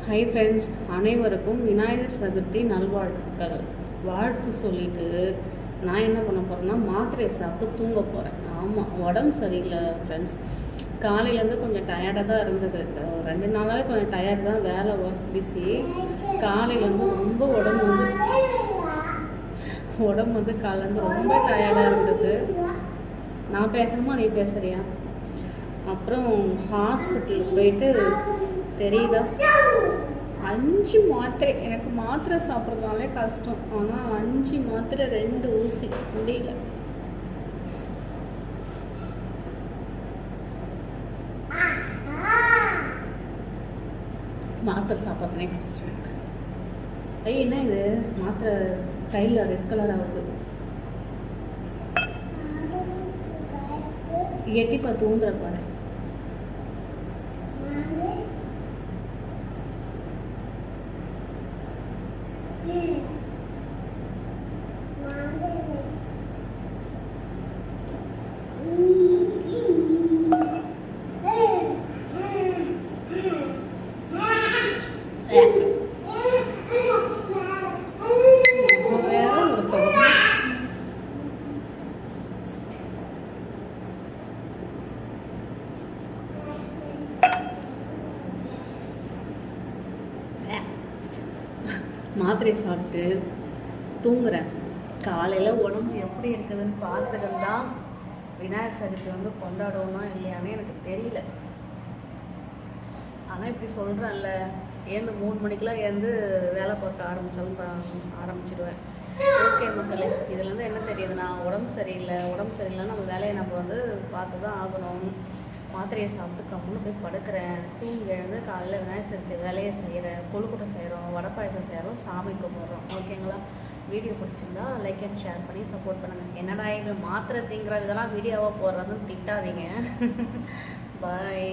Hi friends, அனைவருக்கும் விநாயகர் சதுர்த்தி நல்வாழ்த்துக்கள். வாழ்த்து சொல்லிவிட்டு நான் என்ன பண்ண போகிறேன்னா மாத்திரையை சாப்பிட்டு தூங்க போகிறேன். ஆமாம், உடம்பு சரியில்லை ஃப்ரெண்ட்ஸ். காலையிலேருந்து கொஞ்சம் டயர்டாக தான் இருந்தது. 2 நாளாகவே கொஞ்சம் டயர்டு தான், வேலை ஒர்க் பிஸி. காலையிலேருந்து ரொம்ப உடம்பு வந்து காலையிலேருந்து ரொம்ப டயர்டாக இருந்தது. நான் பேசணுமா நீ பேசுகிறியா? அப்புறம் ஹாஸ்பிட்டலுக்கு போயிட்டு தெரியுதா 5 மாத்திரை. எனக்கு மாத்திரை சாப்பிட்றதுனாலே கஷ்டம். ஆனால் 5 மாத்திரை 2 ஊசி முடியல. மாத்திரை சாப்பிட்றதுனே கஷ்டம் எனக்கு. என்ன இது மாத்திரை கையில் ரெட் கலர் ஆகுது. எட்டி பார்த்து ஊந்துற பாரு. மாத்திரை சாப்பிட்டு தூங்குறேன். காலையில் உடம்பு எப்படி இருக்குதுன்னு பார்த்துட்டு தான் விநாயகர் சதுர்த்தி வந்து கொண்டாடுவோமா இல்லையானே எனக்கு தெரியல. ஆனால் இப்படி சொல்கிறேன்ல, ஏந்து 3 மணிக்கெலாம் ஏந்து வேலை பார்க்க ஆரம்பிச்சிடுவேன். ஓகே மக்களே, இதுலேருந்து என்ன தெரியுதுன்னா, உடம்பு சரியில்லைன்னா நம்ம வேலையை நம்ம வந்து பார்த்து தான் ஆகணும். மாத்திரையை சாப்பிட்டு கம்முன்னு போய் படுக்கிறேன். தூங்கி எழுந்து காலையில் விநாயகர் சதுர்த்தி வேலையை செய்கிறேன். கொழுக்கட்டை செய்கிறோம், வடை பாயசம் செய்கிறோம், சாமி கும்பிட்றோம். ஓகேங்களா? வீடியோ பிடிச்சிருந்தா லைக் அண்ட் ஷேர் பண்ணி சப்போர்ட் பண்ணுங்கள். என்னடா இது மாத்திரை திங்கிற இதெல்லாம் வீடியோவாக போடுறதுன்னு திட்டாதீங்க. பாய்.